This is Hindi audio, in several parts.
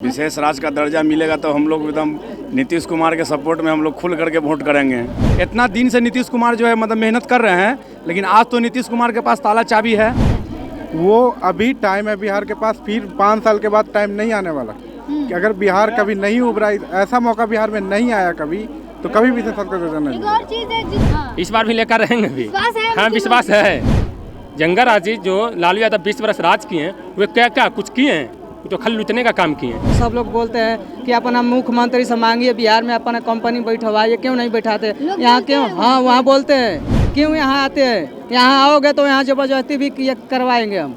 विशेष राज्य का दर्जा मिलेगा तो हम लोग एकदम नीतीश कुमार के सपोर्ट में हम लोग खुल करके वोट करेंगे। इतना दिन से नीतीश कुमार जो है मतलब मेहनत कर रहे हैं, लेकिन आज तो नीतीश कुमार के पास ताला चाबी है। वो अभी टाइम है बिहार के पास, फिर 5 साल के बाद टाइम नहीं आने वाला कि अगर बिहार कभी नहीं उभरा, ऐसा मौका बिहार में नहीं आया कभी, तो कभी भी विशेष नहीं। एक और चीज है इस बार भी लेकर रहेंगे भी। हाँ, विश्वास है। जंगा राजी जो लालू यादव 20 वर्ष राज किए हैं, वे क्या क्या कुछ किए हैं, तो खाली लुटने का काम किए हैं। सब लोग बोलते हैं कि अपना मुख्यमंत्री से मांगिए, बिहार में अपना कंपनी बैठवाइए, क्यों नहीं बैठाते यहाँ? क्यों? हाँ, वहाँ बोलते हैं, क्यों यहाँ आते हैं? यहाँ आओगे तो यहाँ जबरदस्ती भी करवाएंगे हम।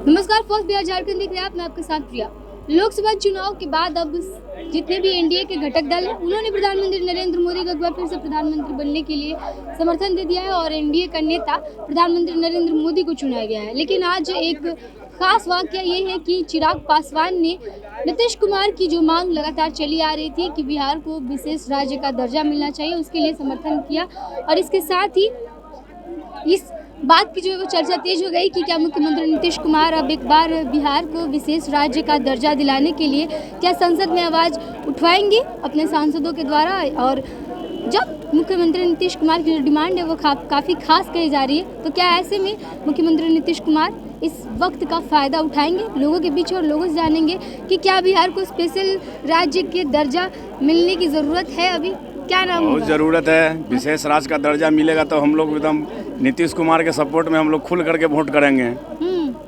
नमस्कार, फर्स्ट बिहार झारखंड देख रहे हैं आप, मैं आपके साथ प्रिया। लोकसभा चुनाव के बाद अब जितने भी एनडीए के घटक दल हैं, उन्होंने प्रधानमंत्री नरेंद्र मोदी को एक बार फिर से प्रधानमंत्री बनने के लिए समर्थन दे दिया है और एनडीए का नेता प्रधानमंत्री नरेंद्र मोदी को चुना गया है। लेकिन आज एक खास वाकया ये है कि चिराग पासवान ने नीतीश कुमार की जो मांग लगातार चली आ रही थी कि बिहार को विशेष राज्य का दर्जा मिलना चाहिए, उसके लिए समर्थन किया। और इसके साथ ही इस बात की जो है वो चर्चा तेज हो गई कि क्या मुख्यमंत्री नीतीश कुमार अब एक बार बिहार को विशेष राज्य का दर्जा दिलाने के लिए क्या संसद में आवाज़ उठवाएंगे अपने सांसदों के द्वारा। और जब मुख्यमंत्री नीतीश कुमार की जो डिमांड है वो काफ़ी खास कही जा रही है, तो क्या ऐसे में मुख्यमंत्री नीतीश कुमार इस वक्त का फ़ायदा उठाएंगे लोगों के बीच और लोगों से जानेंगे कि क्या बिहार को स्पेशल राज्य के दर्जा मिलने की ज़रूरत है? अभी क्या नाम बहुत ज़रूरत है। विशेष राज्य का दर्जा मिलेगा तो हम लोग एकदम नीतीश कुमार के सपोर्ट में हम लोग खुल करके वोट करेंगे।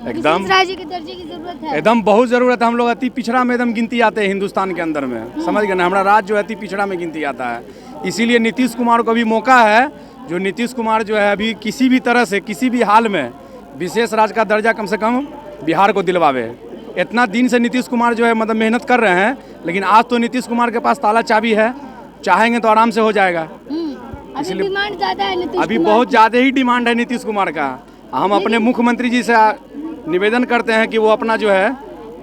एकदम राज्य के दर्जे की जरूरत है, एकदम बहुत ज़रूरत है। हम लोग अति पिछड़ा में एकदम गिनती आते हैं हिंदुस्तान के अंदर में, समझ गए ना? हमारा राज्य जो है अति पिछड़ा में गिनती आता है, इसीलिए नीतीश कुमार को भी मौका है। जो नीतीश कुमार जो है अभी किसी भी तरह से किसी भी हाल में विशेष राज्य का दर्जा कम से कम बिहार को दिलवावे। इतना दिन से नीतीश कुमार जो है मतलब मेहनत कर रहे हैं, लेकिन आज तो नीतीश कुमार के पास ताला चाबी है, चाहेंगे तो आराम से हो जाएगा। अभी डिमांड ज़्यादा है नीतीश अभी कुमार बहुत ज़्यादा ही डिमांड है नीतीश कुमार का। हम अपने मुख्यमंत्री जी से निवेदन करते हैं कि वो अपना जो है,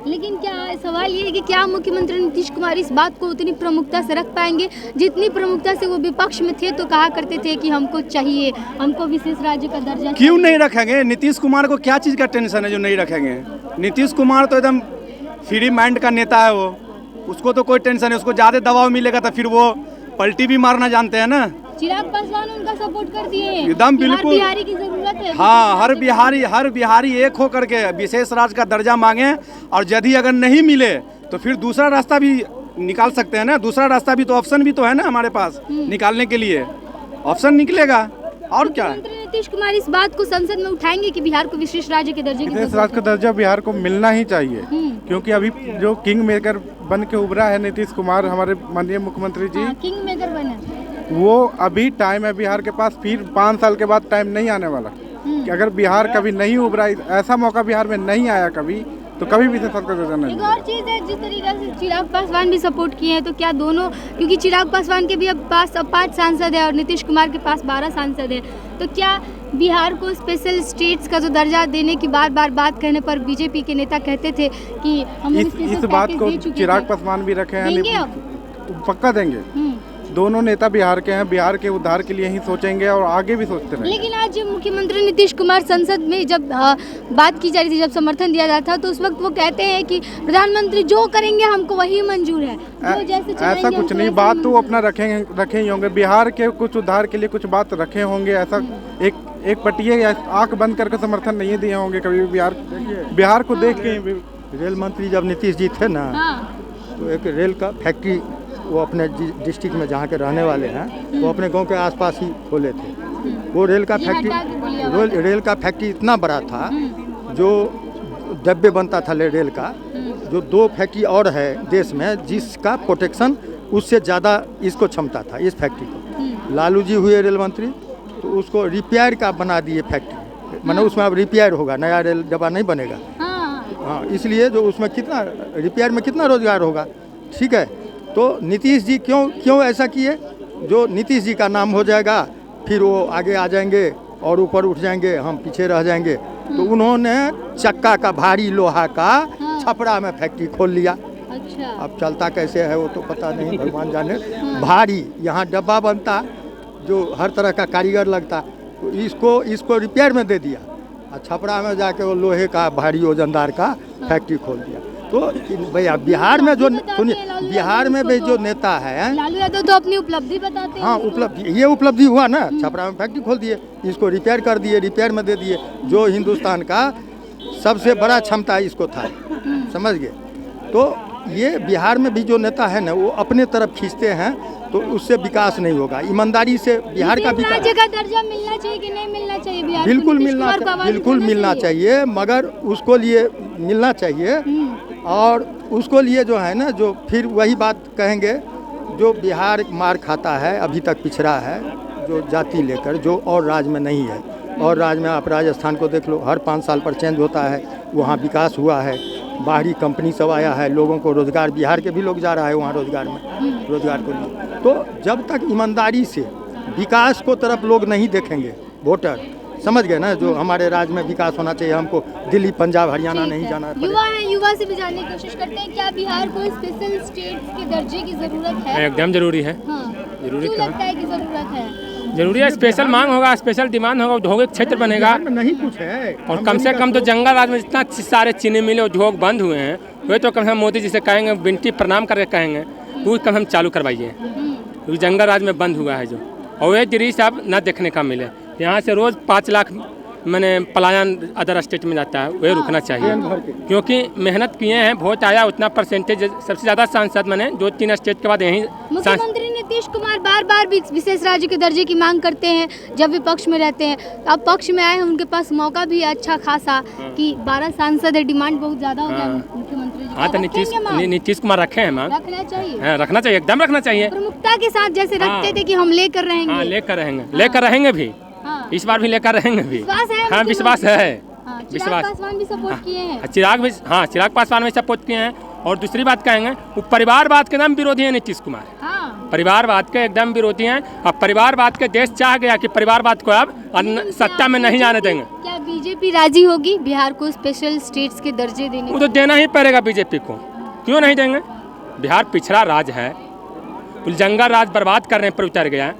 लेकिन क्या सवाल ये है कि क्या मुख्यमंत्री नीतीश कुमार इस बात को उतनी प्रमुखता से रख पाएंगे जितनी प्रमुखता से वो विपक्ष में थे तो कहा करते थे कि हमको चाहिए, हमको विशेष राज्य का दर्जा। क्यों नहीं रखेंगे? नीतीश कुमार को क्या चीज़ का टेंशन है जो नहीं रखेंगे? नीतीश कुमार तो एकदम फ्री माइंड का नेता है, वो उसको तो कोई टेंशन है। उसको ज़्यादा दबाव मिलेगा तो फिर वो पलटी भी मारना जानते हैं ना। चिराग पासवान उनका सपोर्ट कर दिए हैं, एकदम बिल्कुल। बिहारी की जरूरत है। हाँ, हर बिहारी एक हो करके विशेष राज्य का दर्जा मांगे, और यदि अगर नहीं मिले तो फिर दूसरा रास्ता भी निकाल सकते हैं ना। दूसरा रास्ता भी तो, ऑप्शन भी तो है ना हमारे पास निकालने के लिए, ऑप्शन निकलेगा। और क्या है? नीतीश कुमार इस बात को संसद में उठाएंगे कि बिहार को विशेष राज्य के दर्जे विशेष राज्य का दर्जा बिहार को मिलना ही चाहिए, क्योंकि अभी जो किंग मेकर बन के उभरा है नीतीश कुमार, हमारे माननीय मुख्यमंत्री जी, किंग मेकर बने, वो अभी टाइम है बिहार के पास, फिर 5 साल के बाद टाइम नहीं आने वाला कि अगर बिहार कभी नहीं उभरा, ऐसा मौका बिहार में नहीं आया कभी, तो कभी भी विशेष राज्य का दर्जा नहीं। एक और चीज़ है, जिस तरीके से चिराग पासवान भी सपोर्ट किए हैं, तो क्या दोनों, क्योंकि चिराग पासवान के भी अब 5 सांसद है और नीतीश कुमार के पास 12 सांसद है, तो क्या बिहार को स्पेशल स्टेट्स का जो दर्जा देने की बार बार बात कहने पर बीजेपी के नेता कहते थे कि हम इस बात को चिराग पासवान भी रखे हैं, पक्का देंगे। दोनों नेता बिहार के हैं, बिहार के उद्धार के लिए ही सोचेंगे और आगे भी सोचते रहेंगे। लेकिन आज मुख्यमंत्री नीतीश कुमार संसद में जब बात की जा रही थी, जब समर्थन दिया जाता था, तो उस वक्त वो कहते हैं कि प्रधानमंत्री जो करेंगे हमको वही मंजूर है, जो जैसे ऐसा कुछ नहीं। बात तो अपना रखे ही होंगे, बिहार के कुछ उद्धार के लिए कुछ बात रखे होंगे। ऐसा एक पटिए आंख बंद करके समर्थन नहीं दिए होंगे कभी भी। बिहार को देख के रेल मंत्री जब नीतीश जी थे ना, तो एक रेल का फैक्ट्री वो अपने डिस्ट्रिक्ट में जहाँ के रहने वाले हैं, वो अपने गांव के आसपास ही खोले थे। वो रेल का फैक्ट्री इतना बड़ा था, जो डब्बे बनता था रेल का, जो 2 फैक्ट्री और है देश में जिसका प्रोटेक्शन उससे ज़्यादा इसको क्षमता था, इस फैक्ट्री को। लालू जी हुए रेल मंत्री तो उसको रिपेयर का बना दिए फैक्ट्री, मतलब उसमें अब रिपेयर होगा, नया रेल डब्बा नहीं बनेगा। हाँ, इसलिए जो उसमें कितना रिपेयर में कितना रोजगार होगा, ठीक है। तो नीतीश जी क्यों ऐसा किए? जो नीतीश जी का नाम हो जाएगा, फिर वो आगे आ जाएंगे और ऊपर उठ जाएंगे, हम पीछे रह जाएंगे। तो उन्होंने चक्का का भारी लोहा का छपरा में फैक्ट्री खोल लिया। अच्छा। अब चलता कैसे है वो तो पता नहीं, भगवान जाने। भारी यहाँ डब्बा बनता, जो हर तरह का कारीगर लगता, तो इसको रिपेयर में दे दिया, और छपरा में जाके वो लोहे का भारी वजनदार का फैक्ट्री खोल दिया। तो भैया बिहार में जो सुनिए, बिहार में भी जो नेता है, लालू यादव तो अपनी उपलब्धि बताते हैं। हाँ उपलब्धि, ये उपलब्धि हुआ ना, छपरा में फैक्ट्री खोल दिए, इसको रिपेयर कर दिए, रिपेयर में दे दिए, जो हिंदुस्तान का सबसे बड़ा क्षमता इसको था, समझ गए। तो ये बिहार में भी जो नेता है ना, वो अपने तरफ खींचते हैं, तो उससे विकास नहीं होगा। ईमानदारी से बिहार का विकास, राज्य का दर्जा मिलना चाहिए कि नहीं मिलना चाहिए बिहार को? बिल्कुल नीतीश मिलना, कुमार को आवाज बिल्कुल देना मिलना चाहिए, मगर उसको लिए मिलना चाहिए। और उसको लिए जो है ना, जो फिर वही बात कहेंगे, जो बिहार मार खाता है, अभी तक पिछड़ा है, जो जाति लेकर, जो और राज्य में नहीं है। और राज्य में आप राजस्थान को देख लो, हर 5 साल पर चेंज होता है, वहाँ विकास हुआ है, बाहरी कंपनी सब आया है, लोगों को रोजगार, बिहार के भी लोग जा रहा है वहाँ रोजगार में, रोजगार को लिए। तो जब तक ईमानदारी से विकास को तरफ लोग नहीं देखेंगे, वोटर, समझ गए ना, जो हमारे राज्य में विकास होना चाहिए, हमको दिल्ली पंजाब हरियाणा नहीं जाना है। युवा है, युवा से भी जानने की कोशिश करते हैं, क्या बिहार को स्पेशल स्टेट के दर्जे की जरूरत है? एकदम जरूरी है। हाँ, जरूरी क्यों कहाँ? लगता है कि जरूरत है? जरूरी है, स्पेशल मांग होगा, स्पेशल डिमांड होगा, उद्योगिक क्षेत्र बनेगा। नहीं कुछ है, और कम से कम तो जंगल राज में जितना सारे चीनी मिले उद्योग बंद हुए हैं, वे तो कम से कम मोदी जी से कहेंगे, विनती प्रणाम करके कहेंगे, वो कम हम चालू करवाइए, क्योंकि जंगल राज में बंद हुआ है जो। और ये दृश्य अब न देखने का मिले, यहाँ से रोज़ 5 लाख मैंने पलायन अदर स्टेट में जाता है, वही रुकना चाहिए, क्योंकि मेहनत किए हैं, वोट आया, उतना परसेंटेज, सबसे ज़्यादा सांसद मैंने 2-3 स्टेट के बाद यहीं। मुख्यमंत्री नीतीश कुमार बार बार विशेष राज्य के दर्जे की मांग करते हैं जब विपक्ष में रहते हैं। अब पक्ष में आए हैं, उनके पास मौका भी है अच्छा खासा कि 12 सांसद है, डिमांड बहुत ज़्यादा हो गया मुख्यमंत्री जी। हाँ, तो नीतीश कुमार रखे हैं मांग, रखना चाहिए, हाँ, रखना चाहिए, एकदम रखना चाहिए, प्रमुखता के साथ जैसे रखते थे कि हम लेकर रहेंगे। हाँ, लेकर रहेंगे भी, इस बार भी लेकर रहेंगे भी। विश्वास है? हाँ, विश्वास है, चिराग पासवान भी सपोर्ट किए हैं। चिराग पासवान भी सपोर्ट किए हैं। और दूसरी बात कहेंगे, वो परिवारवाद के एकदम विरोधी है नीतीश कुमार, परिवारवाद के एकदम विरोधी हैं। अब परिवारवाद के देश चाह गया कि परिवारवाद को अब सत्ता में नहीं जाने देंगे। क्या बीजेपी राजी होगी बिहार को स्पेशल स्टेट्स के दर्जे देने? वो तो देना ही पड़ेगा बीजेपी को, क्यों नहीं देंगे? बिहार पिछड़ा राज्य है, जंगल राज बर्बाद करने पर उतर गया है।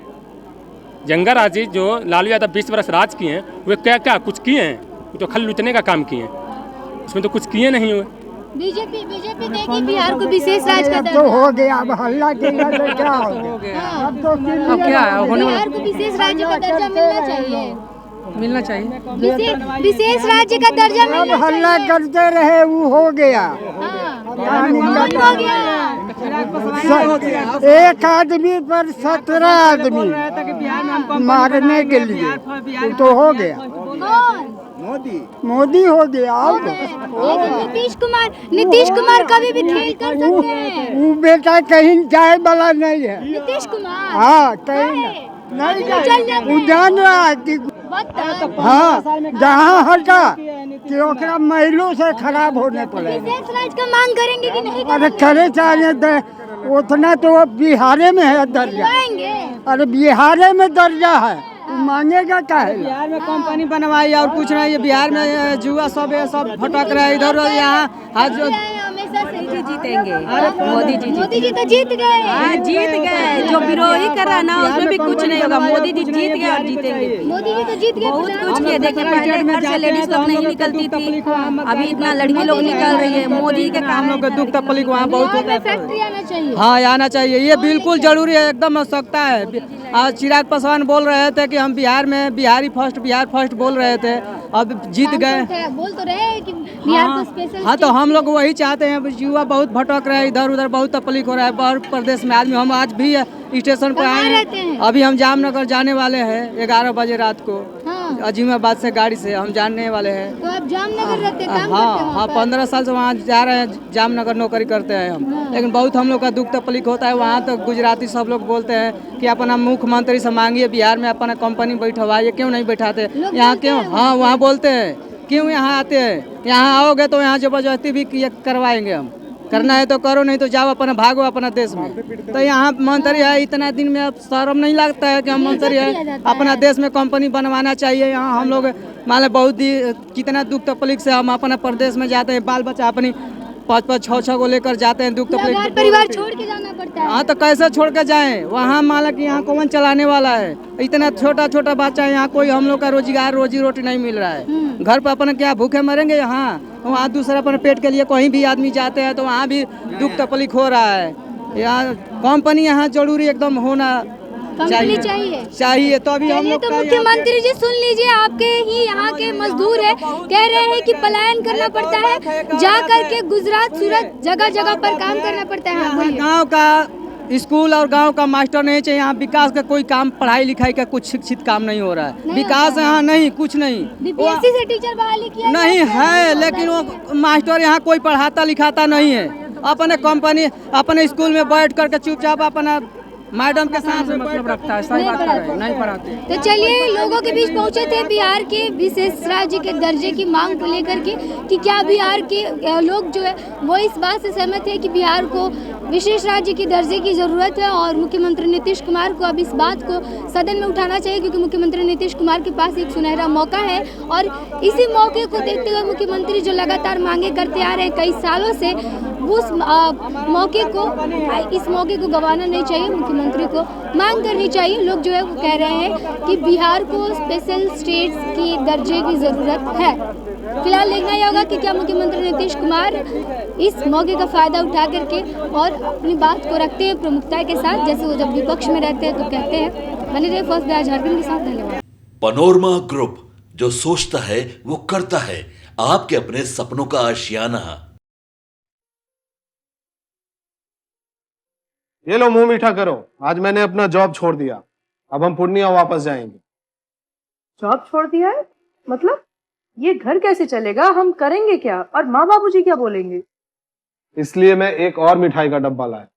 जंगल राज जो लालू यादव 20 वर्ष राज किए हैं, वे क्या कुछ किए हैं? वो तो खाली लूटने का काम किए हैं, उसमें तो कुछ किए नहीं हुए। बीजेपी देगी बिहार को विशेष राज्य का दर्जा। तो हो गया, अब हल्ला के लिए क्या हो गया? अब तो बिहार को विशेष राज्य का दर्जा मिलना चाहिए, विशेष राज्य का दर्जा अब मिलना हल्ला चाहिए। करते रहे, वो हो गया। हो गया। एक आदमी पर 17 आदमी मारने के लिए, तो हो गया। कौन? मोदी हो गया। अब लेकिन नीतीश कुमार कभी भी खेल कर सकते हैं। वो बेटा कहीं जाए वाला नहीं है। नीतीश कुमार हाँ, कहीं नहीं जाए, वो जान रहा है कि हाँ, जहाँ हटा कि ओकरा महिलों से खराब होने पड़ेगा। विशेष राज्य का मांग करेंगे कि नहीं? अरे करे चाहिए, उतना तो बिहारे में है दर्जा। अरे बिहारे में दर्जा है, मांगेगा क्या है? बिहार में कंपनी बनवाई और कुछ नहीं है। बिहार में जुआ सब भटक रहा है इधर यहाँ। हमेशा से जीतेंगे, मोदी जी तो जीत गए। हाँ, जीत गए। जो विरोधी कर रहा है ना, उसमें भी कुछ नहीं होगा। मोदी जी जीत गए और जीतेंगे। मोदी जी तो जीत गए। बहुत कुछ किए। देखिए, पहले घर से लेडीज लोग नहीं निकलती थी, अभी इतना लड़की लोग निकल रही है। मोदी के काम लोग दुख तकलीफ वहाँ बहुत होता है। फैक्ट्री आना चाहिए। हाँ, आना चाहिए, ये बिल्कुल जरूरी है, एकदम आवश्यकता है। आज चिराग पासवान बोल रहे थे कि हम बिहार में बिहार फर्स्ट बोल रहे थे, अब जीत गए। बोल तो रहे हैं कि बिहार को स्पेशल। हाँ, तो हम लोग वही चाहते हैं। युवा बहुत भटक रहे हैं, इधर उधर बहुत तकलीफ हो रहा है बाहर प्रदेश में। आदमी हम आज भी स्टेशन पर आए हैं, अभी हम जामनगर जाने वाले हैं 11 बजे रात को। अजीमाबाद से गाड़ी से हम जाने वाले हैं। तो आप जामनगर रहते हैं, काम हाँ करते हैं हाँ, 15 साल से वहाँ जा रहे हैं, जामनगर नौकरी करते हैं हम। लेकिन बहुत हम लोग का दुख तकलीफ होता है वहाँ। तो गुजराती सब लोग बोलते हैं कि अपना मुख्यमंत्री से मांगिए, बिहार में अपना कंपनी बैठवाइए, क्यों नहीं बैठाते यहाँ? क्यों? हाँ, वहाँ बोलते हैं क्यों यहाँ आते हैं? यहाँ आओगे तो यहाँ जबरदस्ती भी करवाएंगे हम। करना है तो करो, नहीं तो जाओ अपना, भागो अपना देश में। तो यहाँ मंत्री है, इतना दिन में अब शर्म नहीं लगता है कि हम मंत्री है? अपना देश में कंपनी बनवाना चाहिए। यहाँ हम लोग मान लो बहुत कितना दुख तकलीफ से हम अपना प्रदेश में जाते हैं, बाल बच्चा अपनी 5-5 6-6 को लेकर जाते हैं, दुख पूरा घर तकलीफ। परिवार छोड़ के जाना पड़ता है। हाँ तो कैसे छोड़ के जाएं? वहाँ माला कि यहाँ कौन चलाने वाला है? इतना छोटा छोटा बच्चा है, यहाँ कोई हम लोग का रोजगार रोजी रोटी नहीं मिल रहा है। घर पर अपन क्या भूखे मरेंगे? यहाँ वहाँ दूसरा अपन पेट के लिए कहीं भी आदमी जाते हैं तो वहाँ भी दुख तकलीफ हो रहा है। यहाँ कंपनी यहाँ जरूरी एकदम होना कंपनी चाहिए तो अभी हम चलिए लोग तो का मुख्यमंत्री जी सुन लीजिए, आपके ही यहाँ के मजदूर है, कह रहे हैं कि पलायन करना पड़ता है, जा करके गुजरात सूरत जगह जगह पर काम करना पड़ता है। हाँ, बोलिए। गाँव का स्कूल और गांव का मास्टर नहीं चाहिए। यहाँ विकास का कोई काम, पढ़ाई लिखाई का कुछ शिक्षित काम नहीं हो रहा है। विकास यहाँ नहीं, कुछ नहीं। बीपीएससी से टीचर बहाली किया नहीं है, लेकिन वो मास्टर यहाँ कोई पढ़ाता लिखाता नहीं है। अपने कंपनी अपने स्कूल में बैठ करके चुपचाप अपना मैडम के साथ मतलब रखता है, सही बात है, नहीं पढ़ाते। तो चलिए लोगों के बीच पहुंचे थे बिहार के विशेष राज्य के दर्जे की मांग को लेकर के कि क्या बिहार के लोग जो है वो इस बात से सहमत है कि बिहार को विशेष राज्य की दर्जे की ज़रूरत है और मुख्यमंत्री नीतीश कुमार को अब इस बात को सदन में उठाना चाहिए, क्योंकि मुख्यमंत्री नीतीश कुमार के पास एक सुनहरा मौका है और इसी मौके को देखते हुए मुख्यमंत्री जो लगातार मांगे करते आ रहे हैं कई सालों से, उस मौके को, इस मौके को गंवाना नहीं चाहिए। मुख्यमंत्री को मांग करनी चाहिए। लोग जो है वो कह रहे हैं कि बिहार को स्पेशल स्टेट्स की दर्जे की ज़रूरत है। फिलहाल देखना ही होगा कि क्या मुख्यमंत्री नीतीश कुमार इस मौके का फ़ायदा उठा करके और अपनी बात को रखते हैं प्रमुखता के साथ, जैसे वो जब विपक्ष में रहते हैं तो कहते हैं। बने रहे फर्स्ट बिहार झारखंड के साथ। धन्यवाद। पनोरमा ग्रुप, जो सोचता है वो करता है। आपके अपने सपनों का आशियाना। ये लो मुंह मीठा करो, आज मैंने अपना जॉब छोड़ दिया, अब हम पूर्णिया वापस जाएंगे। जॉब छोड़ दिया है? मतलब ये घर कैसे चलेगा? हम करेंगे क्या? और माँ बाबूजी क्या बोलेंगे? इसलिए मैं एक और मिठाई का डब्बा लाया।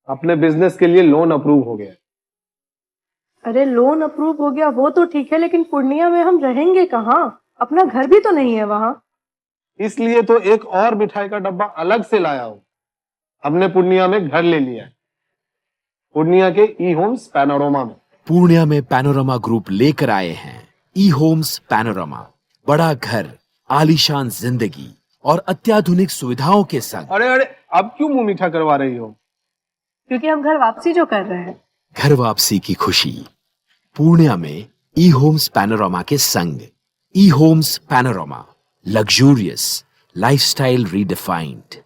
अपने बिजनेस के लिए लोन अप्रूव हो गया। अरे लोन अप्रूव हो गया वो तो ठीक है, लेकिन पूर्णिया में हम रहेंगे कहाँ? अपना घर भी तो नहीं है वहाँ। इसलिए तो एक और मिठाई का डब्बा अलग से लाया हूँ। हमने पूर्णिया में घर ले लिया है, पूर्णिया के ई होम्स पैनोरमा में। पूर्णिया में पैनोरमा ग्रुप लेकर आए हैं ई होम्स पैनोरमा। बड़ा घर, आलीशान जिंदगी और अत्याधुनिक सुविधाओं के संग। अरे अरे, अब क्यों मुंह मीठा करवा रही हो? क्योंकि हम घर वापसी जो कर रहे हैं। घर वापसी की खुशी पूर्णिया में ई होम्स पैनोरमा के संग। ई homes panorama, luxurious lifestyle redefined.